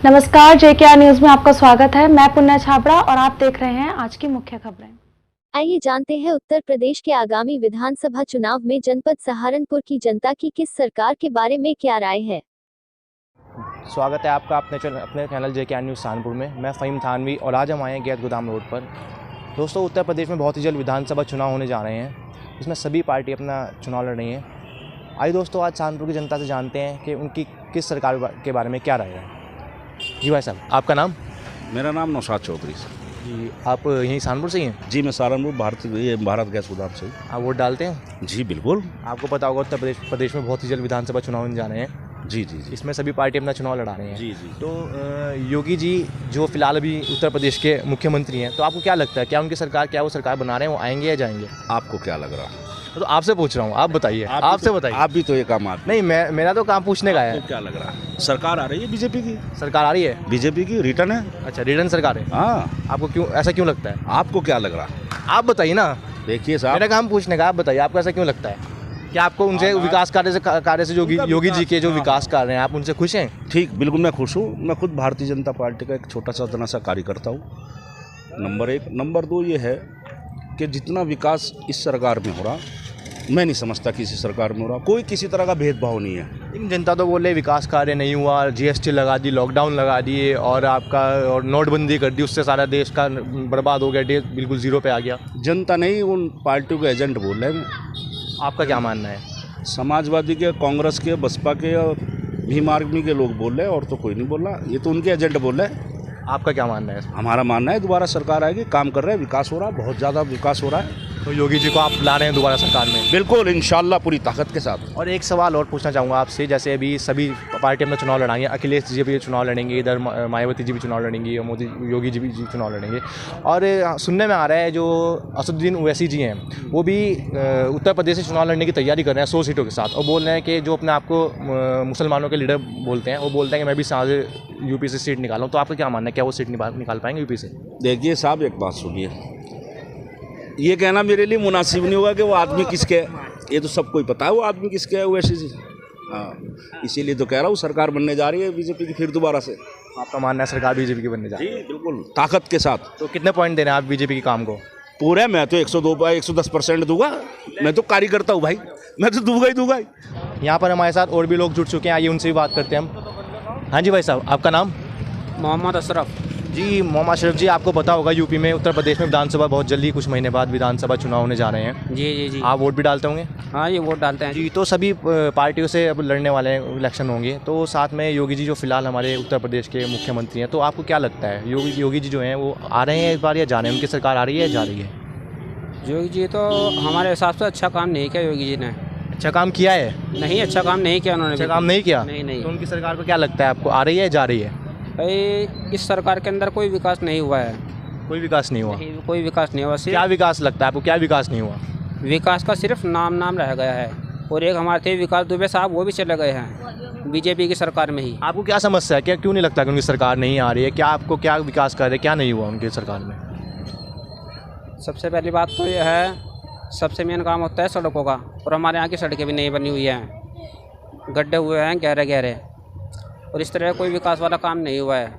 नमस्कार, JKR news में आपका स्वागत है। मैं पुण्य छाबड़ा और आप देख रहे हैं आज की मुख्य खबरें। आइए जानते हैं उत्तर प्रदेश के आगामी विधानसभा चुनाव में जनपद सहारनपुर की जनता की किस सरकार के बारे में क्या राय है। स्वागत है आपका अपने चैनल JKR न्यूज़ सहारनपुर में। मैं फ़हीम थानवी और आज हम आए हैं गैद गोदाम रोड पर। दोस्तों, उत्तर प्रदेश में बहुत ही जल्द विधानसभा चुनाव होने जा रहे हैं। इसमें सभी पार्टी अपना चुनाव लड़ रही हैं। आइए दोस्तों, आज सहारनपुर की जनता से जानते हैं कि उनकी किस सरकार के बारे में क्या राय है। जी भाई साहब, आपका नाम? मेरा नाम नौशाद चौधरी। जी, आप यहीं सहारनपुर से ही हैं? जी, मैं सहारनपुर भारत गैस गोदाम से। आप वोट डालते हैं? जी बिल्कुल। आपको पता होगा उत्तर प्रदेश में बहुत ही जल्द विधानसभा चुनाव होने जा रहे हैं। जी जी जी। इसमें सभी पार्टी अपना चुनाव लड़ा रही हैं। जी जी। तो योगी जी जो फिलहाल अभी उत्तर प्रदेश के मुख्यमंत्री हैं, तो आपको क्या लगता है, क्या उनकी सरकार, क्या वो सरकार बना रहे हैं, वो आएंगे या जाएंगे? आपको क्या लग रहा है? तो आपसे पूछ रहा हूँ, आप बताइए। आपसे बताइए। आप भी तो ये काम आदमी। नहीं, मेरा तो काम पूछने का है। आपको क्या लग रहा है? सरकार आ रही है बीजेपी की। सरकार आ रही है? बीजेपी की रिटर्न है। अच्छा, रिटर्न सरकार है। हाँ। आपको क्यों ऐसा क्यों लगता है? आपको क्या लग रहा है? आप बताइए ना। देखिए साहब, मेरा काम पूछने का, आप बताइए आपको ऐसा क्यों लगता है? क्या आपको उनसे विकास कार्य से जो योगी जी के जो विकास कर रहे हैं, आप उनसे खुश हैं? ठीक, बिल्कुल मैं खुश हूँ। मैं खुद भारतीय जनता पार्टी का एक छोटा सा इतना सा कार्यकर्ता हूँ। नंबर 1। नंबर 2 ये है कि जितना विकास इस सरकार में हो रहा, मैं नहीं समझता किसी सरकार में हो रहा। कोई किसी तरह का भेदभाव नहीं है। लेकिन जनता तो बोले विकास कार्य नहीं हुआ, GST लगा दी, लॉकडाउन लगा दिए और नोटबंदी कर दी, उससे सारा देश का बर्बाद हो गया, देश बिल्कुल जीरो पे आ गया। जनता नहीं, उन पार्टियों के एजेंट बोल रहे हैं। आपका क्या मानना है? समाजवादी के, कांग्रेस के, बसपा के और भीम आर्मी के लोग बोल रहे हैं, और तो कोई नहीं बोल रहा। ये तो उनके एजेंट बोल रहे हैं। आपका क्या मानना है? हमारा मानना है दोबारा सरकार आएगी, काम कर रहे हैं, विकास हो रहा है, बहुत ज़्यादा विकास हो रहा है। तो योगी जी को आप ला रहे हैं दोबारा सरकार में? बिल्कुल, इंशाल्लाह पूरी ताकत के साथ। और एक सवाल और पूछना चाहूँगा आपसे, जैसे अभी सभी पार्टी अपना चुनाव लड़ाएंगे, अखिलेश जी भी चुनाव लड़ेंगे, इधर मायावती जी भी चुनाव लड़ेंगी और योगी जी भी चुनाव लड़ेंगे। और सुनने में आ रहा है जो असदुद्दीन ओवैसी जी हैं, वो भी उत्तर प्रदेश से चुनाव लड़ने की तैयारी कर रहे हैं 100 सीटों के साथ, और बोल रहे हैं कि जो अपने आप को मुसलमानों के लीडर बोलते हैं, वो बोलते हैं कि मैं भी साझे यूपी से सीट निकालूँ। तो आपका क्या मानना है, क्या वो सीट निकाल पाएंगे यूपी से? देखिए साहब, एक बात सुनिए, ये कहना मेरे लिए मुनासिब नहीं होगा कि वो आदमी किसके है। ये तो सबको ही पता है वो आदमी किसके है, वैसे जी। हाँ, इसीलिए तो कह रहा हूँ सरकार बनने जा रही है बीजेपी की फिर दोबारा से। आपका मानना है सरकार बीजेपी की बनने जा रही है? जी बिल्कुल, ताकत के साथ। तो कितने पॉइंट देने हैं आप बीजेपी के काम को? पूरे मैं तो 110% दूंगा। मैं तो कार्यकर्ता हूँ भाई, मैं तो दूंगा ही। यहाँ पर हमारे साथ और भी लोग जुड़ चुके हैं, आइए उनसे भी बात करते हैं हम। हाँ जी भाई साहब, आपका नाम? मोहम्मद अशरफ। जी मोहम्मद अशरफ जी, आपको पता होगा यूपी में, उत्तर प्रदेश में विधानसभा बहुत जल्दी, कुछ महीने बाद विधानसभा चुनाव होने जा रहे हैं। जी। आप वोट भी डालते होंगे? हाँ, ये वोट डालते हैं जी। तो सभी पार्टियों से अब लड़ने वाले इलेक्शन होंगे, तो साथ में योगी जी जो फिलहाल हमारे उत्तर प्रदेश के मुख्यमंत्री हैं, तो आपको क्या लगता है योगी जी जो हैं वो आ रहे हैं इस बार या जा रहे हैं? उनकी सरकार आ रही है या जा रही है? योगी जी तो हमारे हिसाब से अच्छा काम नहीं किया योगी जी ने। अच्छा काम किया है? नहीं, अच्छा काम नहीं किया उन्होंने। अच्छा काम नहीं किया? नहीं। तो उनकी सरकार को क्या लगता है आपको, आ रही है या जा रही है? भाई, इस सरकार के अंदर कोई विकास नहीं हुआ है। कोई विकास नहीं हुआ? कोई विकास नहीं हुआ। क्या विकास लगता है आपको, क्या विकास नहीं हुआ? विकास का सिर्फ नाम रह गया है। और एक हमारे थे विकास दुबे साहब, वो भी चले गए हैं बीजेपी की सरकार में ही। आपको क्या समस्या है, क्या क्यों नहीं लगता कि उनकी सरकार नहीं आ रही है? क्या आपको क्या विकास कर रहे हैं, क्या नहीं हुआ उनकी सरकार में? सबसे पहली बात तो यह है, सबसे मेन काम होता है सड़कों का, और हमारे यहाँ की सड़कें भी नहीं बनी हुई हैं, गड्ढे हुए हैं गहरे, और इस तरह कोई विकास वाला काम नहीं हुआ है।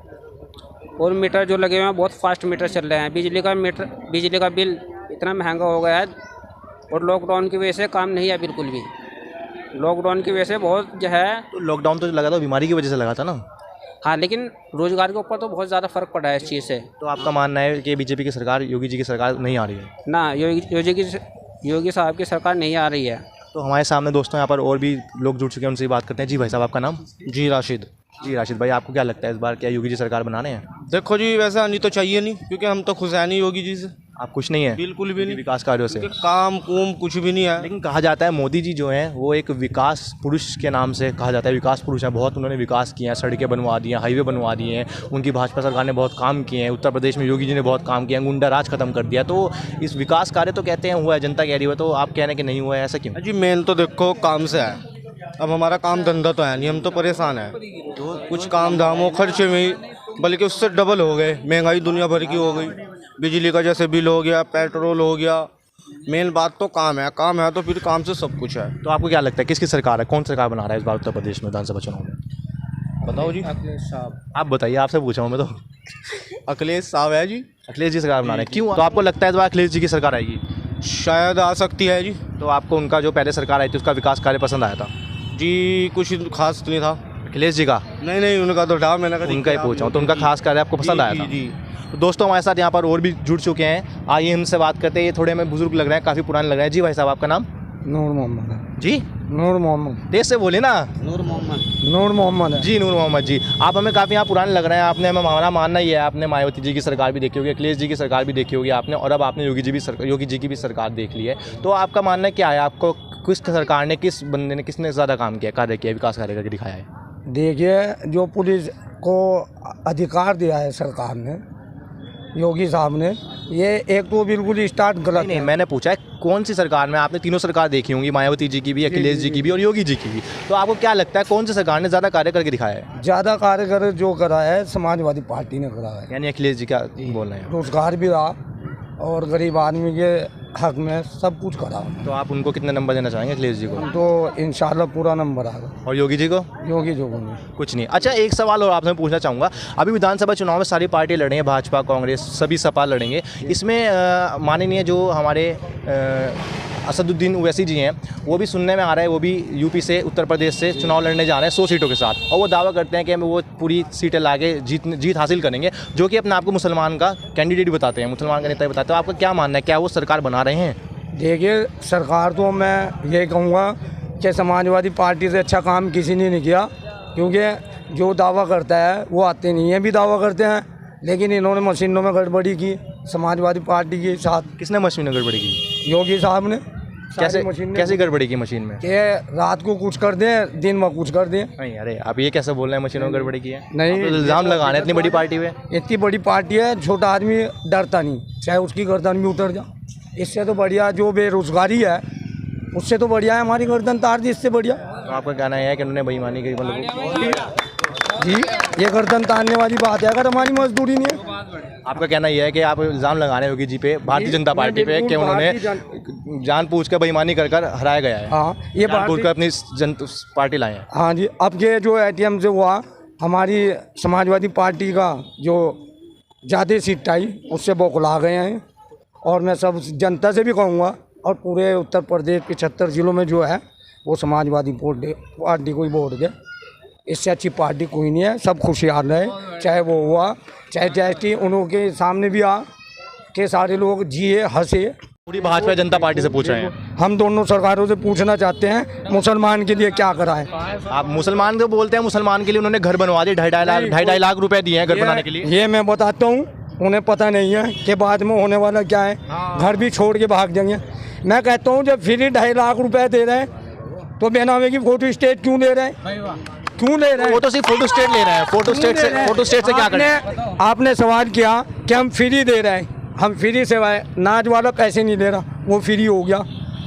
और मीटर जो लगे हुए हैं बहुत फास्ट मीटर चल रहे हैं। बिजली का बिल इतना महंगा हो गया है, और लॉकडाउन की वजह से काम नहीं है बिल्कुल भी। लॉकडाउन की वजह से बहुत जो है, तो लॉकडाउन तो लगा था बीमारी की वजह से लगा था ना? हाँ, लेकिन रोजगार के ऊपर तो बहुत ज़्यादा फर्क पड़ा है इस चीज़ से। तो आपका मानना है कि बीजेपी की सरकार, योगी जी की सरकार नहीं आ रही है? ना, योगी साहब की सरकार नहीं आ रही है। तो हमारे सामने दोस्तों यहाँ पर और भी लोग जुड़ चुके हैं, उनसे बात करते हैं। जी भाई साहब, आपका नाम? जी राशिद। जी राशिद भाई, आपको क्या लगता है इस बार क्या योगी जी सरकार बना रहे हैं? देखो जी, वैसा आनी तो चाहिए नहीं, क्योंकि हम तो खुश हैं नहीं योगी जी से। आप खुश नहीं हैं? बिल्कुल भी नहीं। विकास कार्यों से काम कुम कुछ भी नहीं है। लेकिन कहा जाता है मोदी जी जो हैं वो एक विकास पुरुष के नाम से कहा जाता है, विकास पुरुष हैं, बहुत उन्होंने विकास किया है, सड़कें बनवा दी हैं, हाईवे बनवा दिए हैं, उनकी भाजपा सरकार ने बहुत काम किए हैं। उत्तर प्रदेश में योगी जी ने बहुत काम किया, गुंडा राज खत्म कर दिया। तो इस विकास कार्य तो कहते हैं हुआ है, जनता कह रही है, तो आप कह रहे हैं कि नहीं हुआ है, ऐसा क्यों? जी मेन तो देखो काम से है। अब हमारा काम धंधा तो है नहीं, हम तो परेशान हैं। तो कुछ काम धामों खर्चे में ही, बल्कि उससे डबल हो गए। महंगाई दुनिया भर की हो गई, बिजली का जैसे बिल हो गया, पेट्रोल हो गया। मेन बात तो काम है तो फिर काम से सब कुछ है। तो आपको क्या लगता है किसकी सरकार है, कौन सरकार बना रहा है इस बार उत्तर प्रदेश में विधानसभा चुनाव में? बताओ जी। अखिलेश साहब। आप बताइए, आपसे पूछा हूँ मैं तो। अखिलेश साहब है जी। अखिलेश जी सरकार बना रहे हैं, क्यों? तो आपको लगता है तो अखिलेश जी की सरकार आएगी? शायद आ सकती है जी। तो आपको उनका जो पहले सरकार आई थी उसका विकास कार्य पसंद आया था? जी कुछ खास नहीं था। अखिलेश जी का? नहीं उनका तो था, मैंने कहा उनका ही पूछा हूँ, तो उनका खास कार्य आपको पसंद आया था? जी। तो दोस्तों हमारे साथ यहाँ पर और भी जुड़ चुके हैं, आइए इनसे बात करते हैं। ये थोड़े हमें बुजुर्ग लग रहे हैं, काफ़ी पुराने लग रहे हैं। जी भाई साहब, आपका नाम? नूर मोहम्मद। जी नूर मोहम्मद। तेज से बोले ना। नूर मोहम्मद। नूर मोहम्मद है। जी नूर मोहम्मद जी, आप हमें काफ़ी यहाँ पुराने लग रहे हैं। आपने हमें हमारा मानना ही है, आपने मायावती जी की सरकार भी देखी होगी, अखिलेश जी की सरकार भी देखी होगी आपने, और अब आपने योगी जी की भी सरकार देख ली है। तो आपका मानना क्या है, आपको किस सरकार ने, किस बंदे ने, किसने ज़्यादा काम किया, कार्य किया, विकास कार्य करके दिखाया है? देखिए, जो पुलिस को अधिकार दिया है सरकार ने, योगी साहब ने, ये एक तो बिल्कुल स्टार्ट गलत नहीं, है। मैंने पूछा है कौन सी सरकार में, आपने तीनों सरकार देखी होंगी, मायावती जी की भी, अखिलेश जी की भी और योगी जी की भी, तो आपको क्या लगता है कौन सी सरकार ने ज़्यादा कार्य करके दिखाया है? ज़्यादा कार्यकर जो करा है समाजवादी पार्टी ने करा है। यानी अखिलेश जी का बोल रहे हैं? रोजगार भी रहा और गरीब आदमी के हक में सब कुछ करा। तो आप उनको कितने नंबर देना चाहेंगे, अखिलेश जी को? तो इंशाल्लाह पूरा नंबर आएगा। और योगी जी को? योगी जो बोले कुछ नहीं। अच्छा, एक सवाल और आपसे पूछना चाहूँगा, अभी विधानसभा चुनाव में सारी पार्टी लड़ रही हैं, भाजपा, कांग्रेस, सभी सपा लड़ेंगे। इसमें माननीय जो हमारे असदुद्दीन ओवैसी जी हैं, वो भी सुनने में आ रहा है, वो भी यूपी से, उत्तर प्रदेश से चुनाव लड़ने जा रहे हैं 100 सीटों के साथ, और वो दावा करते हैं कि वो पूरी सीटें लाके जीत हासिल करेंगे, जो कि अपने आप को मुसलमान का कैंडिडेट बताते हैं, मुसलमान का नेता बताते हैं। तो आपका क्या मानना है, क्या वो सरकार बना रहे हैं? देखिए, सरकार तो मैं ये कहूँगा कि समाजवादी पार्टी से अच्छा काम किसी ने नहीं किया, क्योंकि जो दावा करता है वो आते नहीं है, भी दावा करते हैं, लेकिन इन्होंने मशीनों में गड़बड़ी की समाजवादी पार्टी के साथ। किसने मशीन में गड़बड़ी की? योगी साहब ने। कैसे गड़बड़ी की मशीन में? कि रात को कुछ कर दें, दिन में कुछ कर दें। नहीं, अरे आप ये कैसे बोल रहे हैं मशीनों में गड़बड़ी की है? नहीं, आप तो इल्ज़ाम लगा रहे हैं इतनी बड़ी पार्टी में। इतनी बड़ी पार्टी है, छोटा आदमी डरता नहीं, चाहे उसकी गर्दन भी उतर जा। इससे तो बढ़िया जो बेरोजगारी है, उससे तो बढ़िया है हमारी गर्दन तार दी, इससे बढ़िया। तो आपका कहना है कि उन्होंने बेईमानी की, मतलब जी, ये गर्दन तारने वाली बात है अगर हमारी मजदूरी नहीं है। आपका कहना यह है कि आप इल्ज़ाम लगा रहे हो योगी जी पे, भारतीय जनता पार्टी पे, कि उन्होंने जानबूझ कर बेईमानी कर हराया गया है? हाँ, ये जानबूझ कर अपनी पार्टी लाए हैं। हाँ जी, अब ये जो ATM से हुआ, हमारी समाजवादी पार्टी का जो ज़्यादा सीट आई, उससे बौखला गए हैं। और मैं सब जनता से भी कहूँगा, और पूरे उत्तर प्रदेश के 76 जिलों में जो है वो समाजवादी पार्टी को ही वोट दे। इससे अच्छी पार्टी कोई नहीं है, सब खुशहाल रहे, चाहे वो हुआ, चाहे जैसी उनके सामने भी आ के सारे लोग जिए हंसे। पूरी भाजपा जनता पार्टी से पूछ रहे हैं? हम दोनों सरकारों से पूछना चाहते हैं, मुसलमान के लिए क्या करा है? आप मुसलमान तो बोलते हैं, मुसलमान के लिए उन्होंने घर बनवा दिए, 2.5 लाख रुपए दिए हैं घर बनाने के लिए। ये मैं बताता हूँ, उन्हें पता नहीं है कि बाद में होने वाला क्या है, घर भी छोड़ के भाग जाएंगे। मैं कहता हूँ, जब फ्री 2.5 लाख रुपए दे रहे हैं तो बेनामे की फोटो स्टेट क्यों ले रहे हैं? क्यों ले रहे हैं? वो तो सिर्फ फोटो स्टेट ले रहे हैं। फोटो स्टेट से क्या करें? आपने सवाल किया कि हम फ्री दे रहे हैं, हम फ्री सेवाएं, नाच वाला पैसे नहीं ले रहा, वो फ्री हो गया।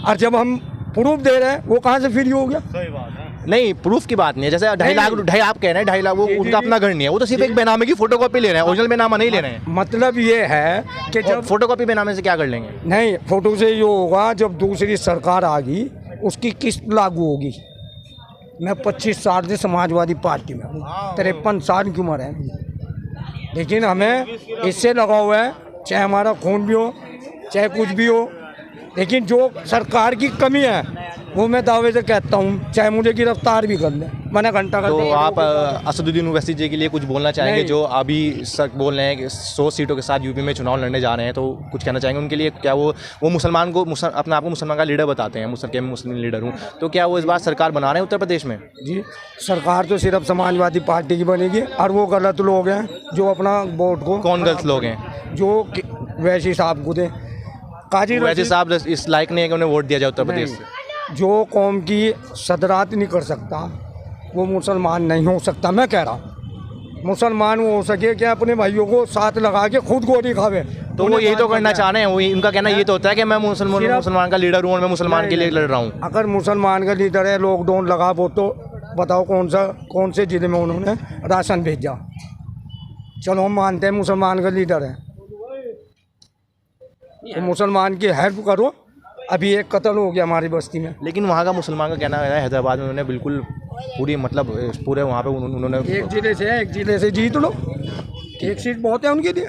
और जब हम प्रूफ दे रहे हैं, वो कहाँ से फ्री हो गया? सही बात है। नहीं, प्रूफ की बात नहीं है। जैसे 2.5 लाख, आप कह रहे हैं 2.5 लाख, वो उनका अपना घर नहीं है, वो तो सिर्फ एक बेनामे की फोटोकॉपी ले रहे हैं, ओरिजिनल बेनामा नहीं ले रहे हैं। मतलब ये है कि जब फोटोकॉपी बेनामे से क्या कर लेंगे? नहीं, फोटो से ये होगा, जब दूसरी सरकार आ गई उसकी किस्त लागू होगी। मैं 25 साल से समाजवादी पार्टी में हूँ, 53 साल की उम्र है, लेकिन हमें इससे लगा हुआ है, चाहे हमारा खून भी हो, चाहे कुछ भी हो, लेकिन जो सरकार की कमी है वो मैं दावे से कहता हूँ, चाहे मुझे गिरफ्तार भी कर ले, मैंने घंटा कर। तो आप असदुद्दीन ओवैसी जी के लिए कुछ बोलना चाहेंगे, जो अभी बोल रहे हैं कि 100 सीटों के साथ यूपी में चुनाव लड़ने जा रहे हैं, तो कुछ कहना चाहेंगे उनके लिए? क्या वो मुसलमान को, अपने आप को मुसलमान का लीडर बताते हैं, मुस्लिम लीडर हूँ, तो क्या वो इस बार सरकार बना रहे हैं उत्तर प्रदेश में? जी, सरकार तो सिर्फ समाजवादी पार्टी की बनेगी, और वो गलत लोग हैं जो अपना वोट को। कौन गलत लोग हैं? जो वैसी साहब को दें, काजी वैसे साहब इस लायक नहीं है कि उन्हें वोट दिया जाए उत्तर प्रदेश से। जो कौम की सदरात नहीं कर सकता वो मुसलमान नहीं हो सकता। मैं कह रहा हूँ मुसलमान वो हो सके कि अपने भाइयों को साथ लगा के खुद गोली खावे, तो वो यही तो करना चाह रहे हैं। वो उनका कहना ये तो होता है कि मैं मुसलमान का लीडर हूँ और मैं मुसलमान के लिए लड़ रहा हूँ। अगर मुसलमान का लीडर है, लॉकडाउन लगा वो, तो बताओ कौन से जिले में उन्होंने राशन भेजा? चलो हम मानते हैं मुसलमान का लीडर है, तो मुसलमान की हेल्प करो। अभी एक कत्ल हो गया हमारी बस्ती में, लेकिन वहाँ का मुसलमान का कहना है हैदराबाद में उन्होंने बिल्कुल पूरी मतलब पूरे वहाँ पे उन्होंने एक जिले से जीत लो, एक सीट बहुत है उनके लिए।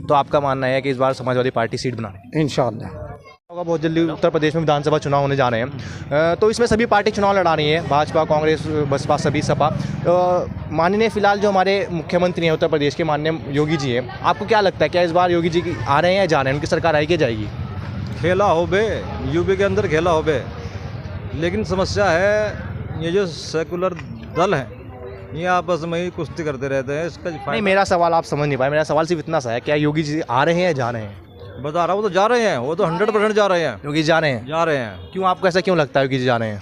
तो आपका मानना है कि इस बार समाजवादी पार्टी सीट बना रही है? इंशाअल्लाह होगा बहुत जल्दी उत्तर प्रदेश में विधानसभा चुनाव होने जा रहे हैं, तो इसमें सभी पार्टी चुनाव लड़ा रही हैं, भाजपा, कांग्रेस, बसपा, सभी सपा। माननीय फिलहाल जो हमारे मुख्यमंत्री हैं उत्तर प्रदेश के माननीय योगी जी हैं, आपको क्या लगता है क्या इस बार योगी जी आ रहे हैं या जा रहे हैं, उनकी सरकार आई के जाएगी? खेला हो बे, यूपी के अंदर खेला हो बे, लेकिन समस्या है ये जो सेकुलर दल हैं ये आपस में ही कुश्ती करते रहते हैं। इसका नहीं, मेरा सवाल आप समझ नहीं पाए। मेरा सवाल सिर्फ इतना सा है, क्या योगी जी आ रहे हैं या जा रहे हैं? बता रहा हूँ, वो तो जा रहे हैं, वो तो 100% जा रहे हैं। योगी जा रहे हैं? जा रहे हैं। क्यों, आपको ऐसा क्यों लगता है योगी जी जा रहे हैं?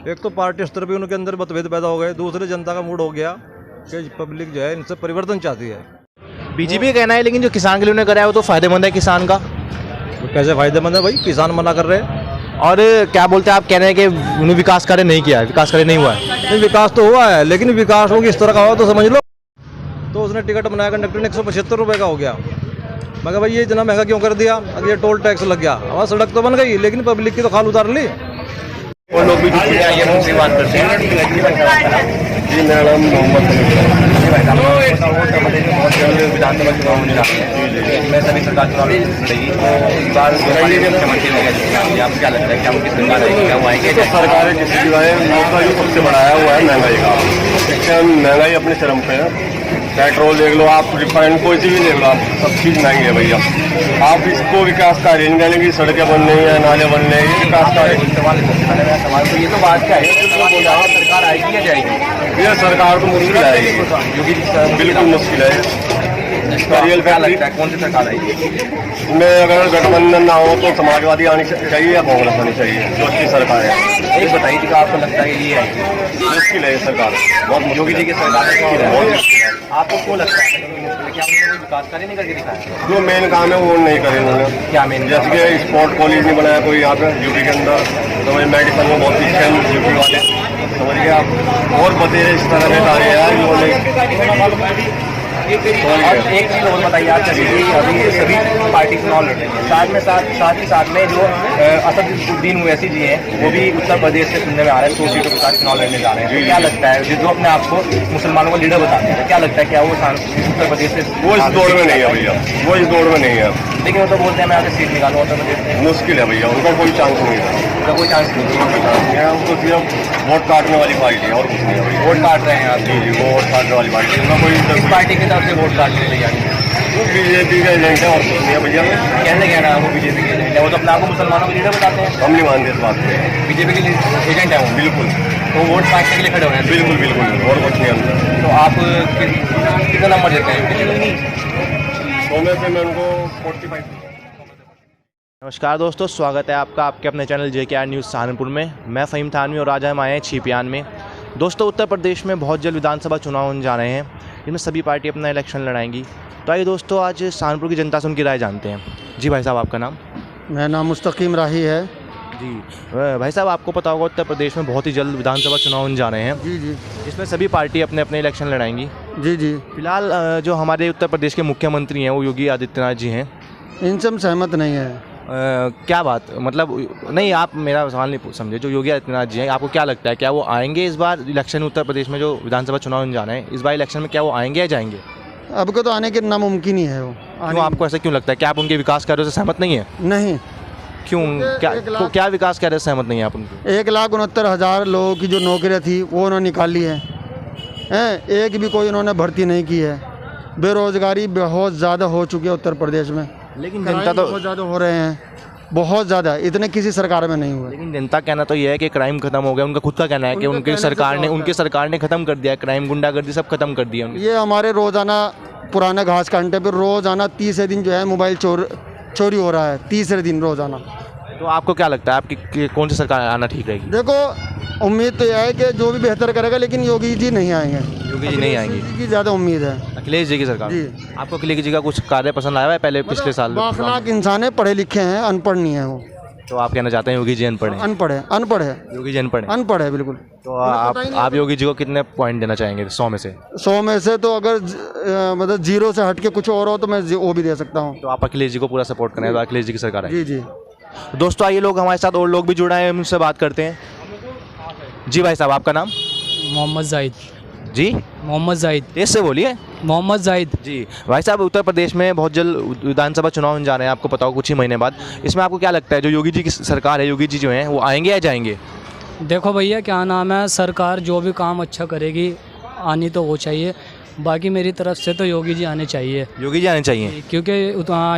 एक तो पार्टी स्तर पर उनके अंदर मतभेद पैदा हो गए, दूसरे जनता का मूड हो गया कि पब्लिक जो है इनसे परिवर्तन चाहती है। बीजेपी का कहना है लेकिन जो किसान के लिए उन्होंने कराया वो तो फायदेमंद है किसान का। तो कैसे फायदेमंद है भाई, किसान मना कर रहे हैं। और क्या बोलते हैं, आप कह रहे हैं कि उन्होंने विकास कार्य नहीं किया है, विकास कार्य नहीं हुआ है? नहीं, विकास तो हुआ है, लेकिन विकास हो किस तरह का हुआ तो समझ लो। तो उसने टिकट बनाया कंडक्टर ने 175 रुपये का हो गया। मगर भाई ये इतना महंगा क्यों कर दिया? अगर ये टोल टैक्स लग गया, हमारा सड़क तो बन गई लेकिन पब्लिक की तो खाल उतार ली। और लोग भी उनसे बात करते हैं। जी, मेरा नाम मोहम्मद विधानसभा चुनाव होने जा रहे हैं, इसमें सभी सरकार चुनाव लड़ेगी, तो इस बार मुख्यमंत्री होंगे, आपको क्या लगता है क्या उनकी सरकार आएगी, क्या वो आएंगे? तो सरकार है जिसकी जो है मौका जो सबसे बढ़ाया हुआ है महंगाई का। इससे महंगाई अपने चरम पे है। पेट्रोल देख लो आप, रिफाइंड कोई सी भी देख लो आप, सब चीज़ महंगी है भैया। आप इसको विकास कार्य नहीं कहेंगे, सड़कें बन रही हैं, नाले बन रहे हैं, विकास कार्य। सवाल तो ये तो बात क्या है, सरकार आएगी या जाएगी? ये सरकार तो मुश्किल आएगी, योगी बिल्कुल मुश्किल है। रियल क्या लगता है कौन सी सरकार आएगी? इसमें अगर गठबंधन ना हो तो समाजवादी आनी चाहिए या कांग्रेस आनी चाहिए, जो अच्छी सरकार है। एक बताइए कि आपको लगता है ये आएगी? मुश्किल है ये सरकार, बहुत योगी जी की सरकार है, बहुत मुश्किल है। आपको क्यों लगता है क्या उन्होंने कोई विकास कार्य नहीं करके दिखाया? जो मेन काम है वो नहीं करे उन्होंने। क्या मेन? जैसे कि स्पोर्ट कॉलेज नहीं बनाया कोई यहाँ पे यूपी के अंदर, तो वही मेडिकल में बहुत पीछे हैं यूपी वाले, समझ गए आप। और बतेरे इस तरह के कार्य है इन्होंने। एक चीज़ और बताइए आप, जैसे कि अभी सभी पार्टी चुनाव लड़ रही है, साथ ही साथ में जो असदुद्दीन ओवैसी जी हैं वो भी उत्तर प्रदेश से सुनने में आ रहे हैं, 100 सीटों के साथ चुनाव लड़ने जा रहे हैं। तो क्या लगता है जो अपने आप को मुसलमानों को लीडर बताते हैं, क्या लगता है क्या वो उत्तर प्रदेश से? वो इस दौड़ में नहीं है भैया, वो इस दौड़ में नहीं है। लेकिन वो तो बोलते हैं मैं आगे सीट निकालूँ उत्तर प्रदेश में। मुश्किल है भैया, उनका कोई चांस नहीं है। उनका कोई चांस नहीं है, उनको सिर्फ वोट काटने वाली पार्टी है और कुछ नहीं है भैया। वोट काट रहे हैं आप? जी, वो वोट काटने वाली पार्टी है, उनका कोई इस पार्टी की तरफ से वोट काटने ले जाएंगे? वो बीजेपी का एजेंट है और कुछ नहीं है भैया। कैसे कहना है वो बीजेपी के एजेंट है? वो तो अपने आप को मुसलमानों के लीडर बताते हैं। हम नहीं मानते इस बात को, बीजेपी के एजेंट है वो? बिल्कुल। तो वोट काटने के लिए खड़े हो रहे हैं? बिल्कुल बिल्कुल, और कुछ नहीं है। तो आप कितना नंबर देते हैं? 100 में से मैं उनको 45। नमस्कार दोस्तों, स्वागत है आपका आपके अपने चैनल JKR न्यूज़ सहारनपुर में। मैं फ़हीम थानवी और आज हम आए हैं छिपियान में। दोस्तों, उत्तर प्रदेश में बहुत जल्द विधानसभा चुनाव होने जा रहे हैं, जिनमें सभी पार्टी अपना इलेक्शन लड़ाएंगी। तो आइए दोस्तों, आज सहारनपुर की जनता से उनकी राय जानते हैं। जी भाई साहब, आपका नाम? मेरा नाम मुस्तकीम राही है। जी भाई साहब, आपको पता होगा उत्तर प्रदेश में बहुत ही जल्द विधानसभा चुनाव होने जा रहे हैं। जी जी। इसमें सभी पार्टी अपने अपने इलेक्शन लड़ाएंगी। जी जी। फिलहाल जो हमारे उत्तर प्रदेश के मुख्यमंत्री हैं वो योगी आदित्यनाथ जी हैं। इनसे हम सहमत नहीं है। क्या बात, मतलब नहीं, आप मेरा सवाल नहीं समझे। जो योगी आदित्यनाथ जी हैं, आपको क्या लगता है क्या वो आएंगे इस बार इलेक्शन उत्तर प्रदेश में जो विधानसभा चुनाव होने जा रहे हैं, इस बार इलेक्शन में क्या वो आएंगे या जाएंगे? अब को तो आने के नामुमकिन ही है वो। क्यों, आपको ऐसा क्यों लगता है? क्या आप उनके विकास कार्यों से सहमत नहीं है? नहीं। क्यों, क्या विकास कार्य से सहमत नहीं है आप उनके? 1,69,000 लोगों की जो नौकरियाँ थी वो उन्होंने निकाली है। एक भी कोई उन्होंने भर्ती नहीं की है। बेरोजगारी बहुत ज़्यादा हो चुकी है उत्तर प्रदेश में। लेकिन जनता तो बहुत ज़्यादा हो रहे हैं, बहुत ज़्यादा, इतने किसी सरकार में नहीं हुए। लेकिन जनता कहना तो ये है कि क्राइम खत्म हो गया। उनका खुद का कहना है कि उनकी सरकार ने खत्म कर दिया क्राइम, गुंडागर्दी सब खत्म कर दिया। ये हमारे रोज़ाना पुराना घास कांटे पर रोज़ाना 30 दिन जो है मोबाइल चोरी हो रहा है, 30 दिन रोज़ाना। तो आपको क्या लगता है आपकी कौन सी सरकार आना ठीक रहेगी? देखो, उम्मीद तो यह है कि जो भी बेहतर करेगा, लेकिन योगी जी नहीं आएंगे। योगी जी नहीं आएंगे की ज़्यादा उम्मीद है। अखिलेश जी की सरकार जी। आपको अखिलेश जी का कुछ कार्य पसंद आया है पहले पिछले साल? बाखलाक इंसान है, पढ़े लिखे हैं, अनपढ़ नहीं है वो। तो आप कहना चाहते हैं योगी जी अनपढ़ है? अनपढ़ है। योगी जी अनपढ़ है? अनपढ़ है बिल्कुल। तो आप योगी जी को कितने पॉइंट देना चाहेंगे 100 में से? 100 में से तो अगर मतलब 0 से हट के कुछ और हो तो मैं वो भी दे सकता हूँ। तो आप अखिलेश जी को पूरा सपोर्ट करें तो अखिलेश जी की सरकार है? जी जी। दोस्तों, आइए लोग हमारे साथ और लोग भी जुड़ा है, उनसे बात करते हैं। जी भाई साहब, आपका नाम? मोहम्मद जाहिद। जी, मोहम्मद जाहिद। तेज से बोलिए। मोहम्मद जाहिद। जी भाई साहब, उत्तर प्रदेश में बहुत जल्द विधानसभा चुनाव होने जा रहे हैं, आपको पता हो कुछ ही महीने बाद। इसमें आपको क्या लगता है जो योगी जी की सरकार है, योगी जी जो हैं वो आएंगे या जाएंगे? देखो भैया, क्या नाम है, सरकार जो भी काम अच्छा करेगी आनी तो वो चाहिए। बाकी मेरी तरफ से तो योगी जी आने चाहिए। योगी जी आने चाहिए, क्योंकि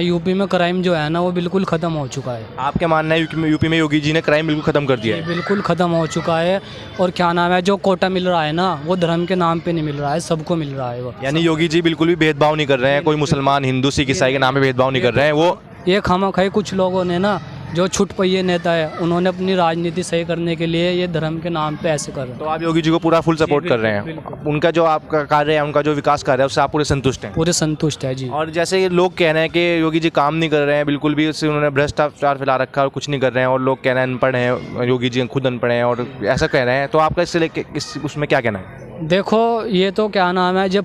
यूपी में क्राइम जो है ना वो बिल्कुल ख़त्म हो चुका है। आपके मानना है यूपी में योगी जी ने क्राइम बिल्कुल ख़त्म कर दिया है? बिल्कुल ख़त्म हो चुका है। और क्या नाम है, जो कोटा मिल रहा है ना वो धर्म के नाम पे नहीं मिल रहा है, सबको मिल रहा है वो। यानी योगी जी बिल्कुल भी भेदभाव नहीं कर रहे हैं, कोई मुसलमान हिंदू सिख ईसाई के नाम पे भेदभाव नहीं कर रहे हैं वो। ये खामखाई कुछ लोगों ने ना, जो छुटपइये नेता है, उन्होंने अपनी राजनीति सही करने के लिए ये धर्म के नाम पे ऐसे कर रहे हैं। तो आप योगी जी को पूरा फुल सपोर्ट कर रहे हैं? उनका जो आपका कार्य है, उनका जो विकास कार्य है, उससे आप पूरे संतुष्ट हैं? पूरे संतुष्ट है जी। और जैसे लोग कह रहे हैं कि योगी जी काम नहीं कर रहे हैं बिल्कुल भी, उससे उन्होंने भ्रष्टाचार फैला रखा है और कुछ नहीं कर रहे हैं, और लोग कह रहे हैं अनपढ़ हैं, योगी जी खुद अनपढ़ हैं और ऐसा कह रहे हैं, तो आपका इससे लेके उसमें क्या कहना है? देखो, ये तो क्या नाम है, जब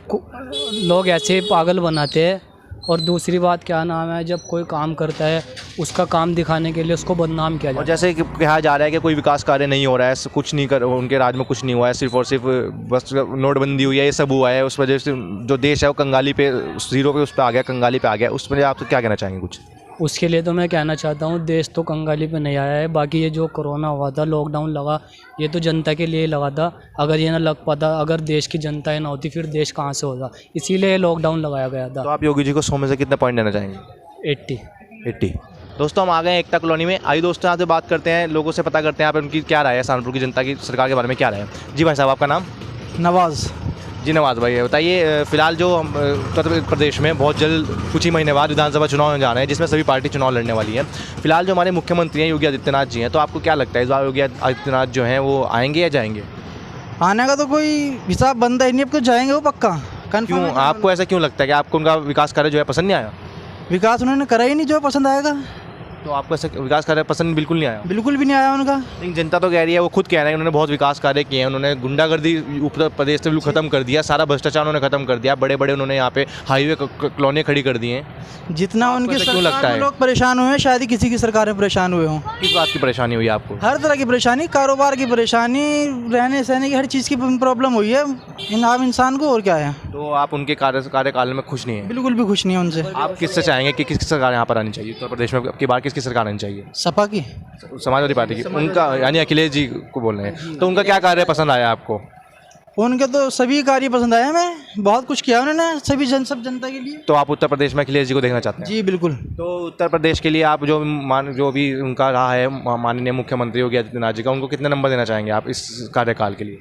लोग ऐसे पागल बनाते हैं, और दूसरी बात क्या नाम है, जब कोई काम करता है उसका काम दिखाने के लिए उसको बदनाम किया जाता है। और जैसे कि कहा जा रहा है कि कोई विकास कार्य नहीं हो रहा है, कुछ नहीं कर, उनके राज में कुछ नहीं हुआ है, सिर्फ और सिर्फ बस नोटबंदी हुई है, ये सब हुआ है, उस वजह से जो देश है वो कंगाली पे, जीरो पे उस पर आ गया, कंगाली पे आ गया, उस पर आप तो क्या कहना चाहेंगे कुछ? उसके लिए तो मैं कहना चाहता हूँ, देश तो कंगाली पे नहीं आया है। बाकी ये जो कोरोना हुआ था, लॉकडाउन लगा, ये तो जनता के लिए लगा था। अगर ये ना लग पाता, अगर देश की जनता ना होती, फिर देश कहाँ से होता, इसीलिए लॉकडाउन लगाया गया था। तो आप योगी जी को 100 में से कितने पॉइंट देना चाहेंगे? 80। दोस्तों, हम आ गए एकता कॉलोनी में। आइए दोस्तों, यहाँ से बात करते हैं, लोगों से पता करते हैं यहाँ पे उनकी क्या राय है, सहारनपुर की जनता की सरकार के बारे में क्या राय है। जी भाई साहब, आपका नाम? नवाज़। जी नवाज़ भाई, बताइए, फिलहाल जो उत्तर प्रदेश में बहुत जल्द कुछ ही महीने बाद विधानसभा चुनाव होने जा रहे हैं, जिसमें सभी पार्टी चुनाव लड़ने वाली है। फिलहाल जो हमारे मुख्यमंत्री हैं योगी आदित्यनाथ जी हैं, तो आपको क्या लगता है इस बार योगी आदित्यनाथ जो हैं वो आएंगे या जाएंगे? आने का तो कोई हिसाब बनता ही नहीं, अब तो जाएंगे वो पक्का। क्यों, आपको ऐसा क्यों लगता है कि आपको उनका विकास कार्य जो है पसंद नहीं आया? विकास उन्होंने करा ही नहीं जो पसंद आएगा। तो आपको ऐसा विकास कार्य पसंद बिल्कुल नहीं आया? बिल्कुल भी नहीं आया उनका। लेकिन जनता तो कह रही है, वो खुद कह रहे हैं उन्होंने बहुत विकास कार्य किए हैं, उन्होंने गुंडागर्दी उत्तर प्रदेश से बिल्कुल खत्म कर दिया, सारा भ्रष्टाचार उन्होंने खत्म कर दिया, बड़े बड़े उन्होंने यहाँ पे हाईवे कॉलोनी खड़ी कर दी हैं। जितना उनकी क्यों लगता है लोग परेशान हुए हैं, शायद ही किसी की सरकार में परेशान हुए हों। किस बात की परेशानी हुई आपको? हर तरह की परेशानी, कारोबार की परेशानी, रहने सहने की, हर चीज़ की प्रॉब्लम हुई है आम इंसान को, और क्या है। तो आप उनके कार्यकाल में खुश नहीं हैं? बिल्कुल भी खुश नहीं है उनसे। आप किससे चाहेंगे कि किसकी सरकार यहाँ पर आनी चाहिए उत्तर प्रदेश में? आपकी बार किसकी सरकार आनी चाहिए? सपा की, समाजवादी पार्टी की। उनका यानी अखिलेश जी को बोल रहे हैं, तो उनका क्या कार्य पसंद आया आपको? उनके तो सभी कार्य पसंद आए हमें, बहुत कुछ किया उन्होंने सभी सब जनता के लिए। तो आप उत्तर प्रदेश में अखिलेश जी को देखना चाहते हैं? जी बिल्कुल। तो उत्तर प्रदेश के लिए आप जो भी उनका रहा है माननीय मुख्यमंत्री योगी आदित्यनाथ जी का, उनको कितने नंबर देना चाहेंगे आप इस कार्यकाल के लिए?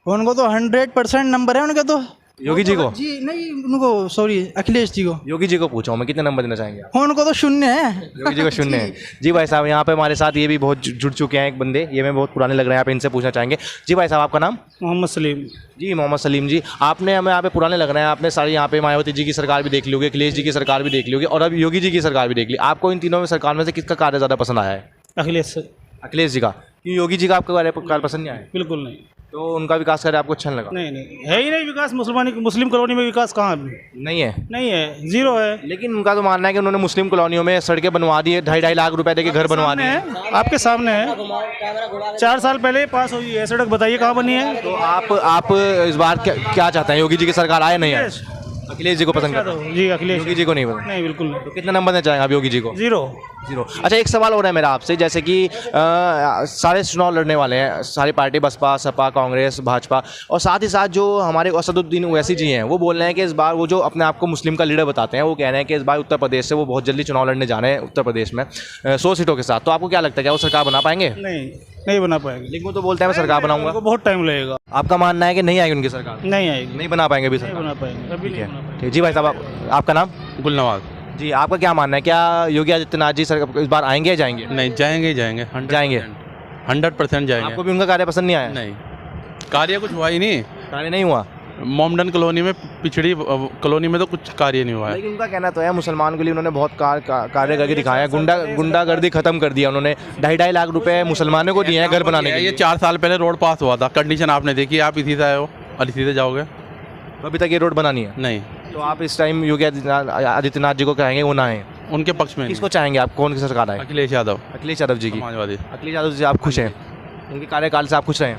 उनको तो 100% नंबर है उनका तो। योगी जी को? जी नहीं, उनको सॉरी, अखिलेश जी को। योगी जी को पूछा हूँ मैं, कितने नंबर देना चाहेंगे आप? उनको तो 0 है। योगी जी को 0 है। जी भाई साहब, यहाँ पे हमारे साथ ये भी बहुत जुड़ चुके हैं एक बंदे, ये मैं बहुत पुराने लग रहे हैं, यहाँ पे इनसे पूछना चाहेंगे। जी भाई साहब, आपका नाम? मोहम्मद सलीम। जी मोहम्मद सलीम जी, आपने हमें यहाँ पे पुराने लग रहे हैं, आपने सारी यहाँ पे मायावती जी की सरकार भी देख ली होगी, अखिलेश जी की सरकार भी देख ली होगी, और अब योगी जी की सरकार भी देख ली। आपको इन तीनों में सरकार में से किसका कार्य ज़्यादा पसंद आया है? अखिलेश जी का। क्यों, योगी जी का आपका कार्य पसंद नहीं आया? बिल्कुल नहीं। तो उनका विकास कार्य आपको अच्छा नहीं लगा? नहीं है ही नहीं विकास। मुस्लिम कॉलोनी में विकास कहाँ नहीं है? नहीं है, 0 है। लेकिन उनका तो मानना है कि उन्होंने मुस्लिम कॉलोनियों में सड़कें बनवा दी है, 2.5 लाख रुपए देके घर बनवा दिए। आपके सामने है, 4 साल पहले पास हुई है सड़क, बताइए कहाँ बनी है। तो आप इस बार क्या चाहते हैं, योगी जी की सरकार आए नहीं आए? अखिलेश जी को पसंद करते हैं? जी अखिलेश। योगी जी को नहीं पसंद? नहीं बिल्कुल नहीं। तो कितने नंबर देना चाहेंगे आप योगी जी को? 0। अच्छा, एक सवाल हो रहा है मेरा आपसे, जैसे कि सारे चुनाव लड़ने वाले हैं, सारी पार्टी, बसपा, सपा, कांग्रेस, भाजपा, और साथ ही साथ जो हमारे असदुद्दीन ओवैसी जी हैं, वो बोल रहे हैं कि इस बार वो जो अपने आप को मुस्लिम का लीडर बताते हैं, वो कह रहे हैं कि इस बार उत्तर प्रदेश से वो बहुत जल्दी चुनाव लड़ने जा रहे हैं उत्तर प्रदेश में 100 सीटों के साथ। तो आपको क्या लगता है, क्या वो सरकार बना पाएंगे? नहीं बना पाएंगे। लेकिन वो तो बोलते हैं मैं सरकार बनाऊंगा। बहुत टाइम लगेगा। आपका मानना है कि नहीं आएगी उनकी सरकार? नहीं आएगी। नहीं बना पाएंगे अभी सरकार? बना पाएंगे अभी नहीं बना पाएंगे। जी भाई साहब, आपका नाम? गुलनवाज। जी, आपका क्या मानना है, क्या योगी आदित्यनाथ जी सरकार इस बार आएंगे या जाएंगे? नहीं, जाएंगे 100% जाएंगे। आपको भी उनका कार्य पसंद नहीं आया? नहीं, कार्य कुछ हुआ ही नहीं। कार्य नहीं हुआ? मोमडन कॉलोनी में, पिछड़ी कॉलोनी में तो कुछ कार्य नहीं हुआ है। लेकिन उनका कहना तो है मुसलमान के लिए उन्होंने बहुत कार्य करके दिखाया है, गुंडागर्दी खत्म कर दिया उन्होंने, 2.5 लाख रुपए मुसलमानों को दिए हैं घर बनाने के लिए। ये 4 साल पहले रोड पास हुआ था, कंडीशन आपने देखी, आप इसी से आए हो और इसी से जाओगे। तो अभी तक ये रोड बनानी है? नहीं। तो आप इस टाइम योगी आदित्यनाथ जी को कहेंगे वो ना आए? उनके पक्ष में। किसको चाहेंगे आप, कौन की सरकार आए? अखिलेश यादव। अखिलेश यादव जी की? समाजवादी। अखिलेश यादव जी आप खुश हैं, उनके कार्यकाल से आप खुश रहे हैं?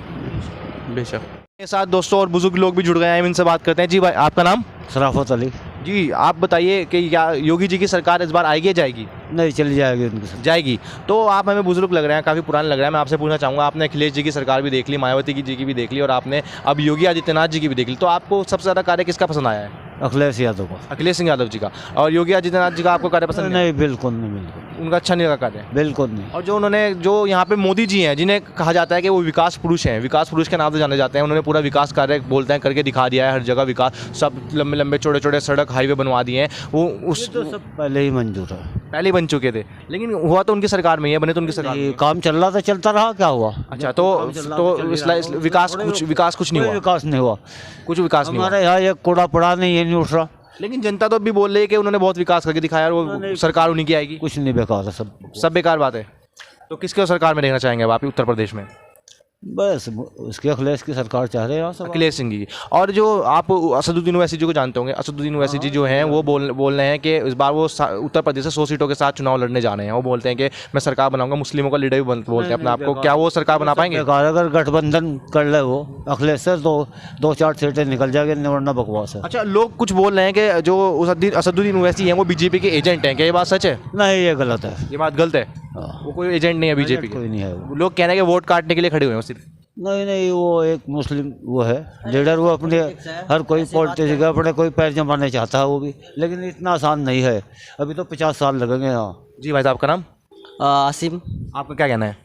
बेशक। मेरे साथ दोस्तों और बुजुर्ग लोग भी जुड़ गए हैं, हम इनसे बात करते हैं। जी भाई, आपका नाम? शराफत अली। जी, आप बताइए कि क्या योगी जी की सरकार इस बार आएगी या जाएगी? नहीं, चली जाएगी उनकी सरकार। जाएगी। तो आप हमें बुजुर्ग लग रहे हैं, काफ़ी पुराने लग रहे हैं। मैं आपसे पूछना चाहूँगा, आपने अखिलेश जी की सरकार भी देख ली, मायावती जी की भी देख ली और आपने अब योगी आदित्यनाथ जी की भी देख ली, तो आपको सबसे ज़्यादा कार्य किसका पसंद आया है? अखिलेश यादव को। अखिलेश सिंह यादव जी का। और योगी आदित्यनाथ जी का आपको कार्य पसंद नहीं, बिल्कुल नहीं, बिल्कुल उनका अच्छा नहीं लगा कार्य? बिल्कुल नहीं। और जो यहाँ पे मोदी जी हैं, जिन्हें कहा जाता है कि वो विकास पुरुष हैं, विकास पुरुष के नाम से जाने जाते हैं, उन्होंने पूरा विकास कार्य बोलते हैं करके दिखा दिया है, हर जगह विकास, सब लंबे लंबे छोटे छोटे सड़क हाईवे बनवा दिए हैं। वो उस तो सब पहले ही मंजूर है, पहले ही बन चुके थे, लेकिन हुआ तो उनकी सरकार में ही है, बने तो उनकी सरकार में ही है। काम चल रहा था, चलता रहा, क्या हुआ? अच्छा, तो विकास कुछ नहीं हुआ? विकास नहीं हुआ, कुछ विकास नहीं हुआ। हमारे यहाँ एक कूड़ा पड़ा नहीं, ये नहीं उठ रहा। लेकिन जनता तो अभी बोल रही है कि उन्होंने बहुत विकास करके दिखाया और वो सरकार उन्हीं की आएगी। कुछ नहीं, बेकार है सब बेकार बात है। तो किसको सरकार में देखना चाहेंगे अब आप उत्तर प्रदेश में? बस उसके अखिलेश की सरकार चाह रहे हैं सब। अखिलेश सिंह जी। और जो आप असदुद्दीन ओवैसी जी को जानते होंगे, असदुद्दीन ओवैसी जी जो हैं वो बोल रहे हैं कि इस बार वो उत्तर प्रदेश से 100 सीटों के साथ चुनाव लड़ने जा रहे हैं। वो बोलते हैं कि मैं सरकार बनाऊंगा, मुस्लिमों का लीडर भी बोलते हैं अपने आप को। क्या वो सरकार बना पाएंगे? अगर गठबंधन कर ले वो अखिलेश से, तो 2-4 सीटें निकल जाएगी, वरना बकवास है। अच्छा, लोग कुछ बोल रहे हैं कि जो असदुद्दीन ओवैसी हैं वो बीजेपी के एजेंट हैं, क्या ये बात सच है? नहीं, ये गलत है, ये बात गलत है। वो कोई एजेंट नहीं है बीजेपी के? कोई नहीं है। लोग कह रहे हैं कि वोट काटने के लिए खड़े हुए हैं सिर्फ। नहीं, वो एक मुस्लिम वो है लीडर, वो अपने हर कोई पॉलिटिक्स का अपने कोई पैर जमाना चाहता है वो भी, लेकिन इतना आसान नहीं है, अभी तो 50 साल लगेंगे। हाँ जी भाई साहब, आपका नाम? आसिम। आपका क्या कहना है?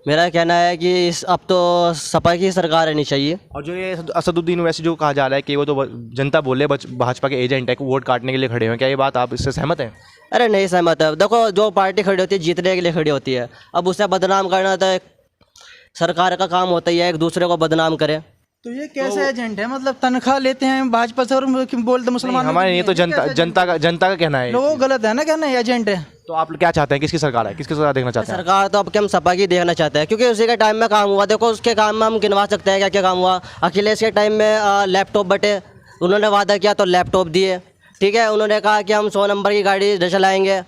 मेरा कहना है कि अब तो सपा की सरकार रहनी चाहिए। और जो ये असदुद्दीन ओवैसी जो कहा जा रहा है कि वो तो जनता बोले भाजपा के एजेंट है, वोट काटने के लिए खड़े हुए हैं, क्या ये बात आप इससे सहमत हैं? अरे नहीं सहमत है। देखो, जो पार्टी खड़ी होती है जीतने के लिए खड़ी होती है, अब उसे बदनाम करना तो सरकार का काम होता ही है, एक दूसरे को बदनाम करे। तो ये कैसे एजेंट है? मतलब तनख्वाह लेते हैं भाजपा से और बोलते मुसलमान। हमारे ये तो जनता का कहना है। लोगों गलत है ना कहना है एजेंट है। तो आप क्या चाहते हैं, किसकी सरकार है, किसकी सरकार देखना चाहते हैं? सरकार तो अब हम सपा की देखना चाहते हैं, क्योंकि उसी के टाइम में काम हुआ। देखो, उसके काम में हम गिनवा सकते हैं क्या क्या काम हुआ। अखिलेश के टाइम में लैपटॉप बटे, उन्होंने वादा किया तो लैपटॉप दिए, ठीक है। उन्होंने कहा कि हम 100 नंबर की गाड़ी चलाएंगे,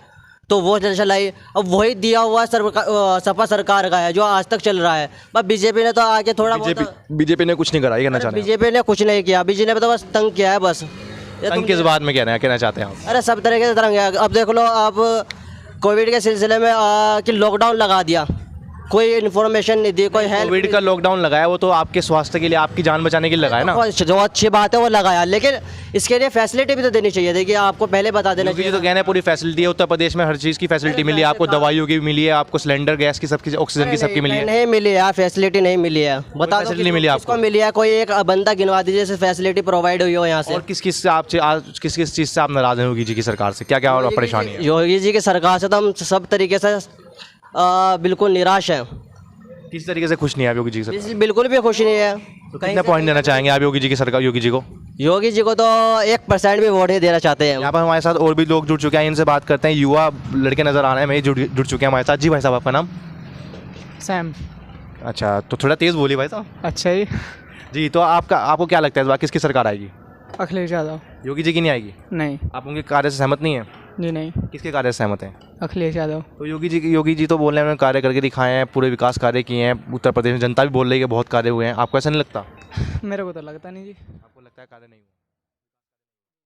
तो वो चलाई। अब वही दिया हुआ सपा सरकार का है जो आज तक चल रहा है। बस बीजेपी ने तो आके थोड़ा बीजेपी ने कुछ नहीं करा, ये कहना चाहते हैं? बीजेपी ने कुछ नहीं किया, बीजेपी ने तो बस तंग किया है बस। तंग किस बात में कहना चाहते हैं आप? अरे सब तरीके से तंग है। अब देख लो, आप कोविड के सिलसिले में कि लॉकडाउन लगा दिया, कोई इन्फॉर्मेशन नहीं दी, कोई हेल्प। कोविड का लॉकडाउन लगाया वो तो आपके स्वास्थ्य के लिए, आपकी जान बचाने के लिए लगाया ना। जो अच्छी बात है वो लगाया, लेकिन इसके लिए फैसिलिटी भी तो देनी चाहिए। देखिए, आपको पहले बता देना चाहिए। तो कहना है पूरी फैसिलिटी है उत्तर प्रदेश में, हर चीज़ की फैसिलिटी मिली है आपको, दवाइयों की भी मिली है आपको, सिलेंडर गैस की सबकी, ऑक्सीजन की सबकी मिली है? नहीं मिली है, फैसिलिटी नहीं मिली है। बता दो फैसिलिटी मिली आपको? मिली है, कोई एक बंदा गिनवा दीजिए जिससे फैसिलिटी प्रोवाइड हुई हो यहाँ से। और किस किस चीज़ से आप नाराज हैं योगी जी की सरकार से? क्या क्या और परेशानी है? योगी जी की सरकार से तो हम सब तरीके से बिल्कुल निराश हैं। किस तरीके से खुश नहीं है आप योगी जी से? बिल्कुल भी खुश नहीं है। तो कितना पॉइंट देना चाहेंगे आप योगी जी की सरकार, योगी जी को? योगी जी को तो 1% भी वोट ही देना चाहते हैं। यहाँ पर हमारे साथ और भी लोग जुड़ चुके हैं, इनसे बात करते हैं। युवा लड़के नजर आ रहे हैं, मैं जुड़ चुके हैं हमारे साथ। जी भाई साहब, आपका नाम? सैम। अच्छा, तो थोड़ा तेज़ बोलिए भाई साहब। अच्छा ही जी, तो आपको क्या लगता है इस बार किसकी सरकार आएगी? अखिलेश यादव। योगी जी की नहीं आएगी? नहीं। आप उनके कार्य से सहमत नहीं है? जी नहीं। किसके कार्य से सहमत हैं? अखिलेश यादव। तो योगी जी तो बोल रहे हैं उन्होंने कार्य करके दिखाए हैं, पूरे विकास कार्य किए हैं उत्तर प्रदेश में, जनता भी बोल रही है कि बहुत कार्य हुए हैं। आपको ऐसा नहीं लगता? मेरे को तो लगता नहीं जी। आपको लगता है कार्य नहीं हुआ?